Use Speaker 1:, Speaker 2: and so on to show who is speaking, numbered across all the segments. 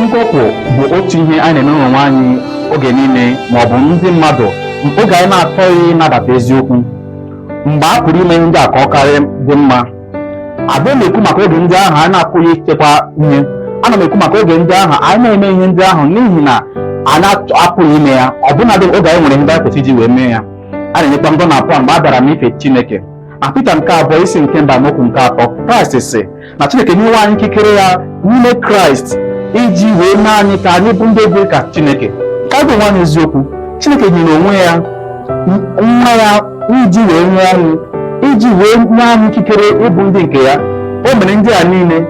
Speaker 1: ngọpụ bụ otu ihe anyị na-eme onwe anyị oge niile ma ọ bụ ndị mmadụ oge anyị na-achọghị ịnabata eziokwu. Mgbe a pụrụ ime ndị a ka ọ karị dị mma. Abịa na-ekwu maka oge ndị ahụ anyị na-apụghị ichekwa ihe. Ana m ekwu maka oge ndị ahụ anyị na-eme ihe ndị ahụ n'ihi na anyị apụghị ime ya, ọbụnadị oge anyị nwere ihe ndị anyị kwesịrị iji wee mee ya. A na-enyekwa ngọ na Pọl mgbe a bịara n'ife Chineke. Na Pita nke abụọ isi nke mba amaokwu nke atọ, Kraịst sị na Chineke nyewe anyị ikikere ya n'ime Kraịst iji wee mee anyị ka anyị bụ ndị dị ka Chineke. Ka bụ nwa eziokwu, Chineke nyere onwe ya nwa ya iji wee nye anyị, iji wee nye anyị ikikere ịbụ ndị nke ya. O mere ndị a niile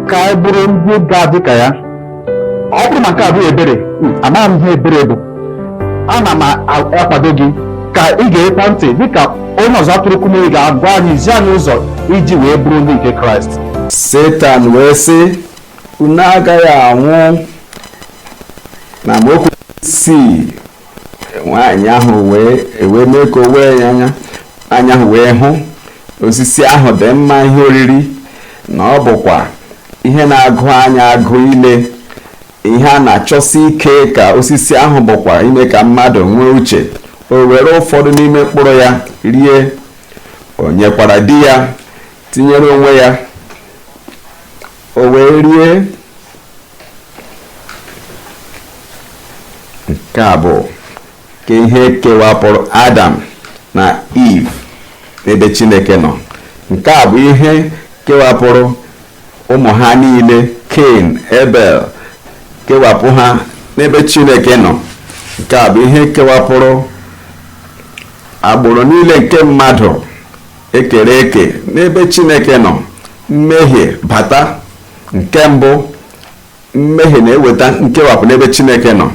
Speaker 1: ka anyị bụrụ ndị ga-adị ka ya. Ọ bụrụ na nke a bụ ebere, amaghị m ihe ebere bụ. Ana m akwado gị ka ị ga-ekwa ntị dịka onye ọzọ atụrụ Kumuyi ga-agwa anyị zi anyị ụzọ iji wee bụrụ ndị nke Kraịst.
Speaker 2: Setan wee sị, unu agaghị anwụ. Na amaokwu 6, nwaanyị ahụ wee mee ka o wee anya ahụ wee hụ osisi ahụ dị mma ihe oriri, na ọ bụkwa ihe na-agụ anya agụ ile. Ihe a na-achọsi ike ka osisi ahụ bụkwa ime ka mmadụ nwee uche. O were ụfọdụ n'ime mkpụrụ ya rie, o nyekwara di ya tinyere onwe ya, o wee rie. Nke a bụ ka ihe kewapụrụ Adam na Eve n'ebe Chineke nọ. Nke a bụ ihe kewapụrụ ụmụ ha niile, Cain, Abel, kewapụ ha n'ebe Chineke nọ. Nke a bụ ihe kewapụrụ agbụrụ niile nke mmadụ ekere eke n'ebe Chineke nọ. Mmehie bata. Nke mbụ, mmehie na-eweta nkewapụ n'ebe Chineke nọ.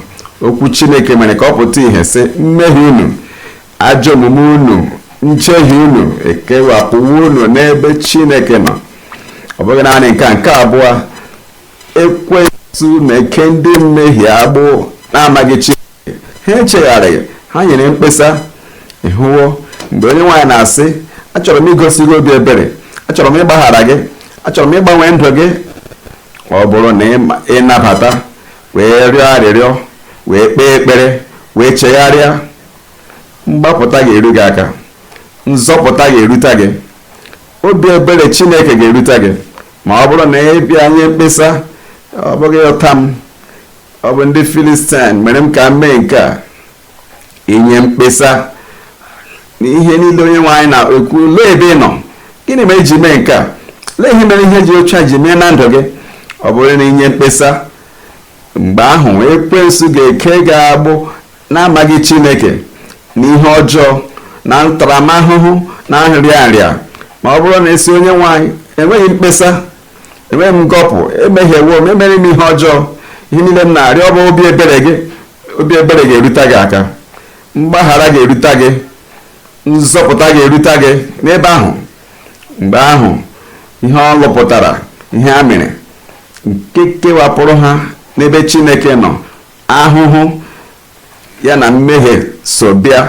Speaker 2: Okwu Chineke mere ka ọ pụta ihe sị, mmehie unu, ajọ omume unu, njehie unu ekewapụwo unu n'ebe Chineke nọ. Ọ bụghị naanị nke abụọ, ekwensu na-eke ndị mmehie agbụ na-amaghị Chineke. Ha echegharịghị, ha nyere mkpesa. Ịhụwo mgbe onye nwaanyị na-asị, achọrọ m igosi gị obi ebere, achọrọ m ịgbaghara gị, achọrọ m ịgbanwe ndụ gị. Ọ bụrụ na ị nabata, wee rịọ arịrịọ, wee kpee ekpere, wee chegharịa, mgbapụta ga-eru gị aka, nzọpụta ga-erute gị, obi ebere Chineke ga-erute gị. Ma ọ bụrụ na ị bịa nye mkpesa, ọ bụghị ụta m, ọ bụ ndị Filistin mere m ka m mee nke a, inye mkpesa n'ihe niile onye nwe anyị na-ekwu, lee ebe ị nọ, gịnị mere iji mee nke a, lee ihe mere ihe ji otu a ji mee na ndụ gị. Ọ bụrụ na inye mkpesa, mgbe ahụ ekwensu ga-eke gị agbụ na-amaghị Chineke na ihe ọjọọ na ntaramahụhụ na nrịanrịa. Ma ọ bụrụ na esi onye nwe anyị, enweghị mkpesa, enweghị m ngọpụ, emehiewo m, emere m ihe ọjọọ, ihe niile m na-arịọ ọ bụ obi ebere gị. Obi ebere ga-erute gị aka, mgbaghara ga-erute gị, nzọpụta ga-erute gị n'ebe ahụ. Mgbe ahụ ihe ọ lụpụtara, ihe a mere nke kewapụrụ ha n'ebe Chineke nọ, ahụhụ ya na mmehie so bịa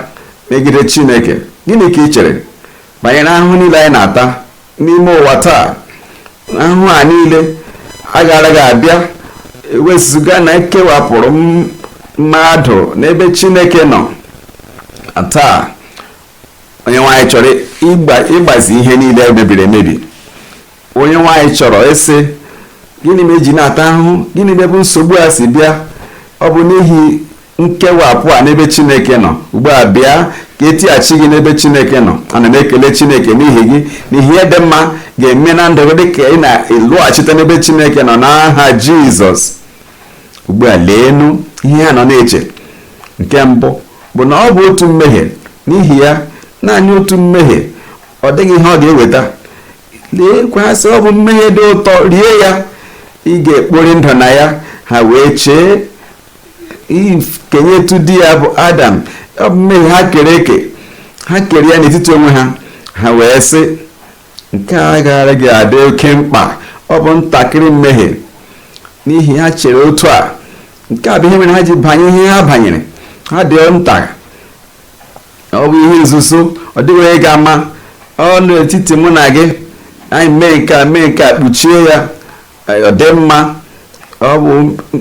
Speaker 2: megide Chineke. Gịnị ka ị chere banyere ahụhụ niile anyị na-ata n'ime ụwa taa? Ahụhụ a niile agaghị abịa ewezụga na ekewapụrụ mmadụ n'ebe Chineke nọ. Taa onye nwaanyị chọrọ ịgbazi ihe niile mebiri emebi. Onye nwaanyị chọrọ ịsị, gịnị ma eji na-ata ahụhụ, gịnị bụ nsogbu a si bịa? Ọ bụ n'ihi nkewapụ a n'ebe Chineke nọ. Ugbu a bịa ka etighachi gị n'ebe Chineke nọ. Ana m ekele Chineke n'ihi gị, n'ihi ihe dị mma ga-eme na ndụ gị dịka ị na-elọghachite n'ebe Chineke nọ n'aha Jizọs. Ugbu a leenu ihe a nọ na-eche. Nke mbụ bụ na ọ bụ otu mmehie, n'ihi ya naanị otu mmehie, ọ dịghị ihe ọ ga-eweta. Leekwasị, ọ bụ mmehie dị ụtọ, rie ya, ị ga-ekpori ndụ na ya. Ha wee chee kenye etu di ya bụ Adam, ọ bụ mmehie ha kere eke, ha kere ya n'etiti onwe ha. Ha wee sị, nke a gara gị adị oke mkpa, ọ bụ ntakịrị mmehie. N'ihi ha chere otu a, nke a bụ ihe mere ha ji banye ihe ha banyere. Ha dị nta, ọ bụ ihe nzuzo, ọ dịghị onye ga-ama. Ọ n'etiti mụ na gị, anyị mee nke a kpuchie ya, ọ dị mma. ọ bụ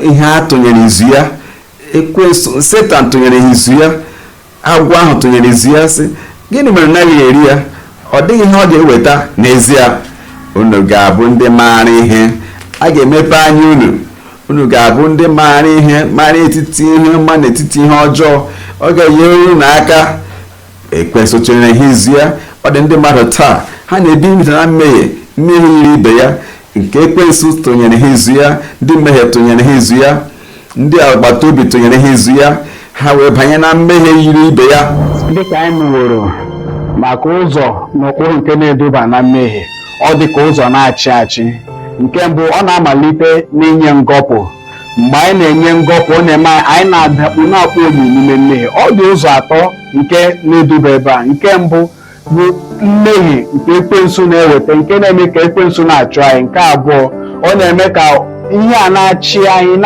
Speaker 2: ihe a tụnyere izu ya. Ekwensu Setan tụnyere izu ya, agwọ ahụ tụnyere izu ya, sị gịnị mere naghị eri ya, ọ dịghị ihe ọ ga-eweta. N'ezie unu ga-abụ ndị maara ihe, a ga-emepe anya unu ga-abụ ndị maara ihe, mara etiti ihe ọma na etiti ihe ọjọọ, ọ ga-enyere unu aka. Ekwensu tụnyere ihe izu ya. Ọ dị ndị mmadụ taa, ha na-ebi ndụ na mmehie yiri ibe ya, nke ekwensu tụnyere ha izu ya, ndị mmehie tụnyere ha izu ya, ndị agbata obi tụnyere ha izu ya, ha wee banye na mmehie yiri ibe ya.
Speaker 1: Dịka anyị nụworo maka ụzọ n'ụkpụrụ nke na-eduba na mmehie, ọ dị ka ụzọ na-achị achị. Nke mbụ, ọ na-amalite n'inye ngọpụ. Mgbe anyị na-enye ngọpụ, ọ na-eme anyị na-adakpu na-akpọ obi n'ime mmehie. Ọ dị ụzọ atọ nke na-eduba ebe a. Nke mbụ bụ mmehie nke ekwensu na-eweta, nke na-eme ka ekwensu na-achụ anyị. Nke abụọ, ọ na-eme ka ihe a na-achị anyị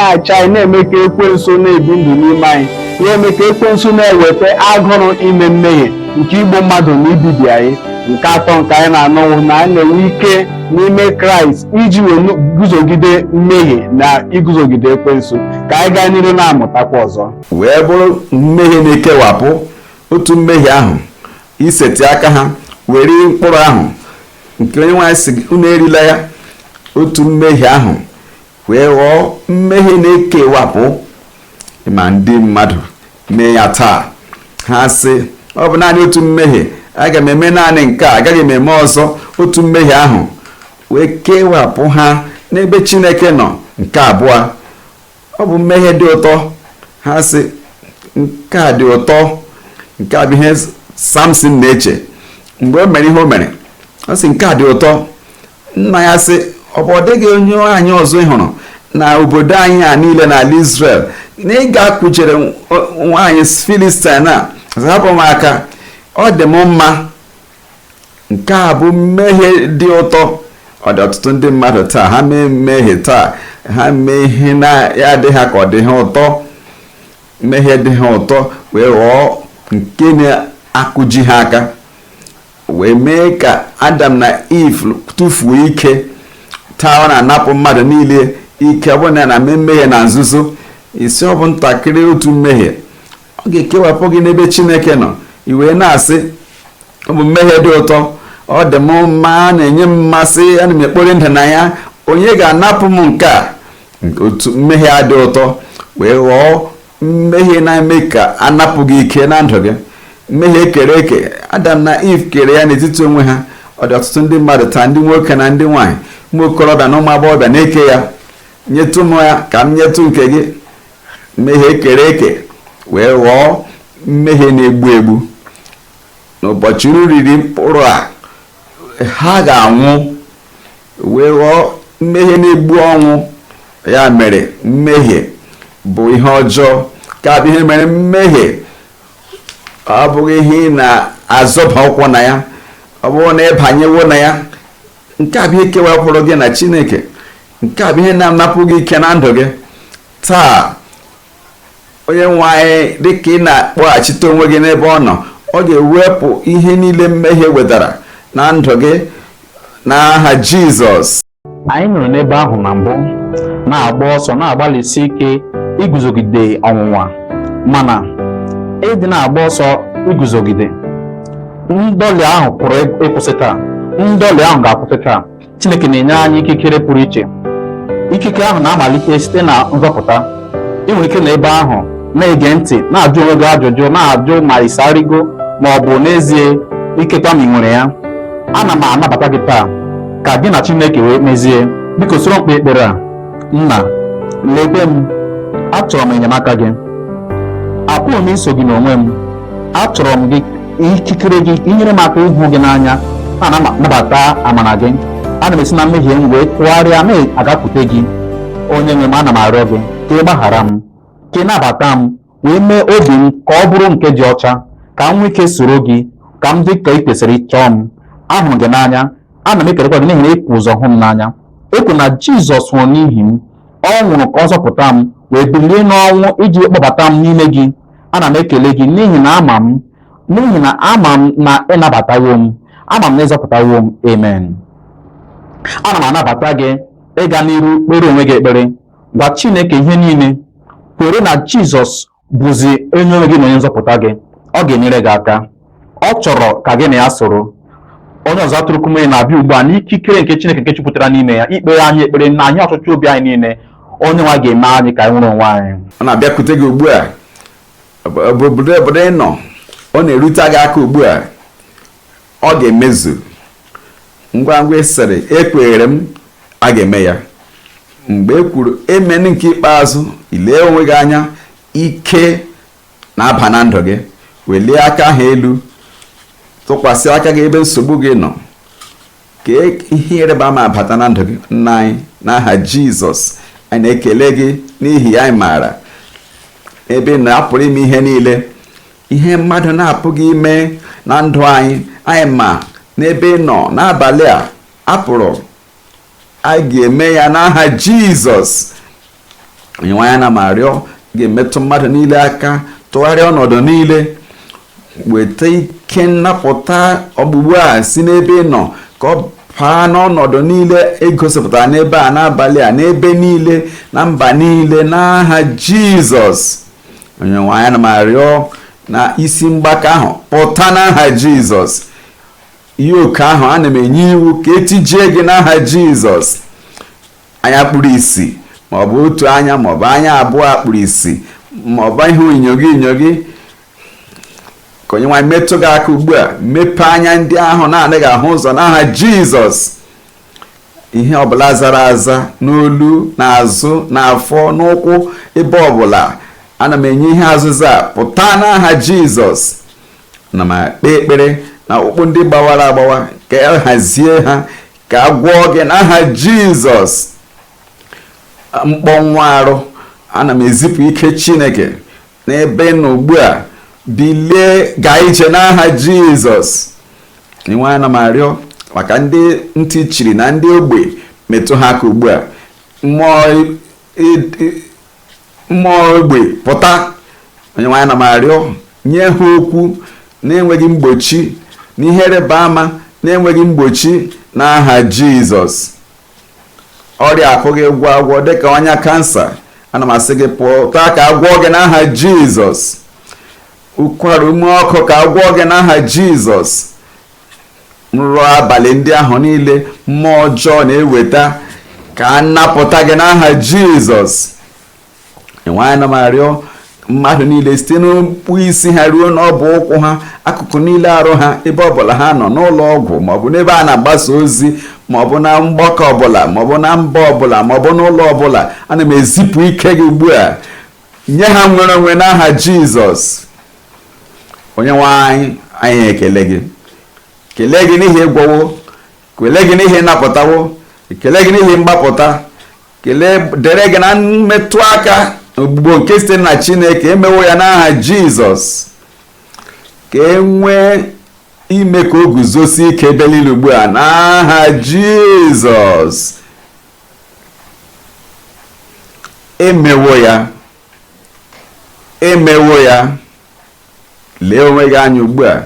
Speaker 1: na-eme ka ekwensu na-ebi ndụ n'ime anyị, na-eme ka ekwensu na-eweta agụrụ ime mmehie nke igbu mmadụ na ibibi anyị. Nke atọ nke anyị na-anọwụ na anyị na-enwe ike n'ime Kraịst iji wee guzogide mmehie na iguzogide ekwensu. Ka anyị gaa n'ihu na-amụtakwa ọzọ,
Speaker 2: wee bụrụ mmehie na-ekewapụ. Otu mmehie ahụ iseti aka ha were mkpụrụ ahụ nke onye nwaanyị sị unu erila ya. Otu mmehie ahụ wee ghọọ mmehie na-ekewapụ. Ma ndị mmadụ mee ya taa, ha sị ọ bụ naanị otu mmehie, aga m eme naanị nke a, agaghị m eme ọzọ. Otu mmehie ahụ wee kewapụ ha n'ebe Chineke nọ. Nke abụọ, ọ bụ mmehie dị ụtọ. Ha sị nke a dị ụtọ. Nke a bụ ihe Samson na-eche mgbe o mere ihe o mere. Ọ sị nke a dị ụtọ. Nna ya sị ọ bụ ọ dịghị onye anyị ọzọ ị hụrụ na obodo anyị a niile n'ala Israel na ị ga-akụchere nwaanyị Filistin a, hapụ m aka, ọ dị m mma. Nke a bụ mmehie dị ụtọ. Ọ dị ọtụtụ ndị mmadụ taa, ha mee mmehie taa, ha mee ihe na-ya adịghị ha ka ọ dị ha ụtọ. Mmehie dị ha ụtọ wee ghọọ nke na-akụji ha aka, wee mee ka Adam na Eve tụfuo ike. Taa ọ na-anapụ mmadụ niile ike. Ọ bụrụ na mmehie na nzuzo, isi ọ bụ ntakịrị otu mmehie, ọ ga-ekewapụ gị n'ebe Chineke nọ. I wee na-asị ọ bụ mmehie dị ụtọ, ọ dị m mma, na-enye m mmasị, ana m ekpori ndụ na ya, onye ga-anapụ m nke a? Otu mmehie adị ụtọ wee ghọọ mmehie na-eme ka anapụ gị ike na ndụ gị. Mmehie kere eke, Adam na Eve kere ya n'etiti onwe ha. Ọ dị ọtụtụ ndị mmadụ taa, ndị nwoke na ndị nwaanyị, ụmụ okorobịa na ụmụ agbọghọbịa na-eke ya. Nyetụ m ya ka m nyetụ nke gị. Mmehie kere eke wee ghọọ mmehie na-egbu egbu. N'ụbọchị unu riri mkpụrụ a, ha ga-anwụ, wee ghọọ mmehie na-egbu ọnwụ. Ya mere mmehie bụ ihe ọjọọ. Ka bụ ihe mere mmehie ọ bụghị ihe ị na-azọba ụkwụ na ya, ọ bụrụ na ịbanyewo na ya. Nke a bụ ihe kewapụrụ gị na Chineke. Nke a bụ ihe na-anapụ gị ike na ndụ gị. Taa onye nwe anyị, dịka ị na-akpọghachite onwe gị n'ebe ọ nọ, ọ ga-ewepụ ihe niile mmehie wetara na ndụ gị n'aha Jizọs.
Speaker 1: anyị nọrọ n'ebe ahụ na mbụ na-agba ọsọ na-agbalịsi ike iguzogide ọnwụnwa, mana ịdị na-agba ọsọ iguzogide ndọli ahụ pụrụ ịkwụsị taa. Ndọli ahụ ga-akwụsị taa. Chineke na-enye anyị ikikere pụrụ iche. Ikike ahụ na-amalite site na nzọpụta. Ị nwere ike n'ebe ahụ na-ege ntị, na-ajụ onwe gị ajụjụ, na-ajụ ma ịsarigo ma ọ bụ n'ezie ikekwa ma ị nwere ya. Ana m anabata gị taa ka gị na Chineke wee mezie. Biko soro mkpe ekpere a. Nna, lekwe m, achọrọ m enyemaka gị. Apụghị m iso gị n'onwe m. Achọrọ m gị, ikikere gị, inyere m aka ịhụ gị n'anya, na-anabata amara gị. Ana m esi na mmehie m wee tụgharịa na-agakwute gị. Onye nwe m, ana m arịọ gị ka ị gbaghara m, ka ị nabata m, wee mee obi m ka ọ bụrụ nke dị ọcha, ka m nwee ike soro gị, ka m dị ka ị kwesịrị chọọ m. Ahụrụ gị n'anya, ana m ekelekwa gị n'ihi na ịpụ ụzọ hụ m n'anya. Ekwu na Jizọs nwụrụ n'ihi m, ọ nwụrụ ka ọ zọpụta m, wee bilie n'ọnwụ iji kpọbata m n'ime gị. Ana m ekele gị n'ihi na ama m na ịnabatawo m, ama m na ịzọpụtawo m. Amen. Ana m anabata gị ịga n'iru kpere onwe gị ekpere, gwa Chineke ihe niile, kwere na Jizọs bụzi onye nwe gị na onye nzọpụta gị. Ọ ga-enyere gị aka. Ọ chọrọ ka gị na ya soro. Onye ọzọ atụrụ Kumuyi na-abịa ugbu a n'ikikere nke Chineke nke jupụtara n'ime ya, ikpere anyị ekpere na anyị ọchịchị obi anyị niile. Onye nwa ga-eme anyị ka anyị nwere onwe anyị.
Speaker 2: Ọ na-abịakwute gị ugbu a, obodo ị nọ, ọ na-erute gị aka ugbu a, ọ ga-emezu. Ngwa ngwa ịsịrị ekwenyere m, a ga-eme ya. Mgbe e kwuru emen nke ikpeazụ, ilee onwe gị anya, ike na-aba na ndụ gị. Welie aka ha elu, tụkwasị aka gị ebe nsogbu gị nọ. Ka ihe ịrịba ama abata na ndụ gị. Nna anyị, n'aha Jizọs, anyị na-ekele gị n'ihi anyị maara ebe na-apụrụ ime ihe niile, ihe mmadụ na-apụghị ime na ndụ anyị. Anyị ma n'ebe ị nọ n'abalị a apụrụ, anyị ga-eme ya n'aha Jizọs. Onyenwe anyị na marịọ ga-emetụ mmadụ niile aka, tụgharịa ọnọdụ niile, weta ike nnapụta ọgbụgbu a si n'ebe ị nọ, ka ọ paa n'ọnọdụ niile egosipụtara n'ebe a n'abalị a, n'ebe niile na mba niile n'aha Jizọs. Onyenwe anyị na marịọ na isi mgbaka ahụ pụta n'aha Jizọs. Yoke ahụ ana m enye iwu ka etijie gị n'aha Jizọs. Anya kpuru isi, maọbụ otu anya, maọbụ anya abụọ akpuru isi, maọbụ ihe inyo gị, ka Onyenwe anyị metụ gị aka ugbu a. Mepee anya ndị ahụ na-anaghị ahụ ụzọ n'aha Jizọs. Ihe ọbụla zara aza n'olu, n'azụ, n'afọ, n'ụkwụ, ebe ọbụla, ana m enye ihe azụza pụta n'aha Jizọs. Na m ekpe ekpere na ọkpụkpụ ndị gbawara agbawa, ka a hazie ha, ka a gwọọ gị n'aha Jizọs. Mkpọnwụ arụ, ana m ezipụ ike Chineke n'ebe nọ ugbu a. Bilie gaa ije n'aha Jizọs. Onyenwe anyị na m arịọ maka ndị ntị chiri na ndị ogbe, metụ ha aka ugbu a. Mmụọ ogbe pụta. Onyenwe anyị na m arịọ nye ha okwu na-enweghị mgbochi, n'ihe ịrịba ama na-enweghị mgbochi n'aha Jizọs. Ọrịa apụghị ịgwọ agwọ dịka ọnya kansa, ana m asị gị pụta ka agwọ gị n'aha Jizọs. Ụkwara ume ọkụ ka agwọ gị n'aha Jizọs. Nrọ abalị ndị ahụ niile mmụọ ọjọọ na-eweta, ka a napụta gị n'aha Jizọs. Enwe na m arịọ mmadụ niile site n'okpu isi ha ruo n'ọbụ ụkwụ ha, akụkụ niile arụ ha, ebe ọbụla ha nọ, n'ụlọ ọgwụ maọbụ n'ebe a na-agbasa ozi, maọbụ na mgbakọ ọbụla, maọbụ na mba ọbụla, maọbụ n'ụlọ ọbụla, ana m ezipụ ike gị ugbu a. Nye ha nwere onwe n'aha Jizọs. Onyenwe anyị, anyị ekele gị. Kelee gị n'ihi ịgwọwo, kelee gị n'ihi ịnapụtawo, kelee gị n'ihi mgbapụta, kelee dere gị na mmetụ aka ogbugbo nke site na Chineke. Emewo ya n'aha Jizọs. Ka e nwee ime ka o guzosi ike ebe niile ugbu a n'aha Jizọs. Emewo ya, emewo ya. Lee onwe gị anya ugbu a.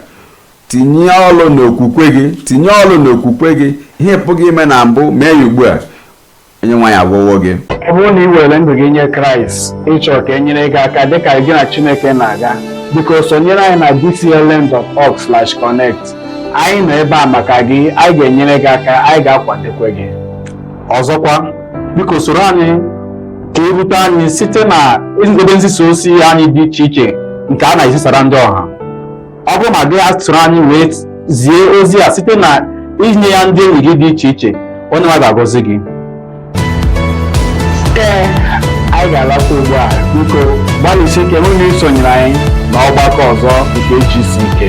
Speaker 2: Tinye ọlụ n'okwukwe gị, tinye ọlụ n'okwukwe gị. Ihe pụghị ime na mbụ, mee ya ugbu a. Onyenwe anyị agwọwo gị.
Speaker 1: Ọ bụrụ na ị were ndụ gị nye Kraịst, ịchọrọ ka e nyere gị aka dịka gị na Chineke na-aga, biko sonyere anyị na dclm.org/connect. Anyị nọ ebe a maka gị, anyị ga-enyere gị aka, anyị ga-akwadokwe gị. Ọzọkwa, biko soro anyị ka irute anyị site na ebe nzisa ozi anyị dị iche iche nke a na-ezisara ndị ọha. Ọ bụrụ na gị soro anyị wee zie ozi a site na inye ya ndị enyi gị dị iche iche, onye nwe ga-agọzi gị. Anyị ga-alakwa ugbu a. Biko gbalịsie ike hụ na ị sonyere anyị n'ọgbakọ ọzọ nke GCK.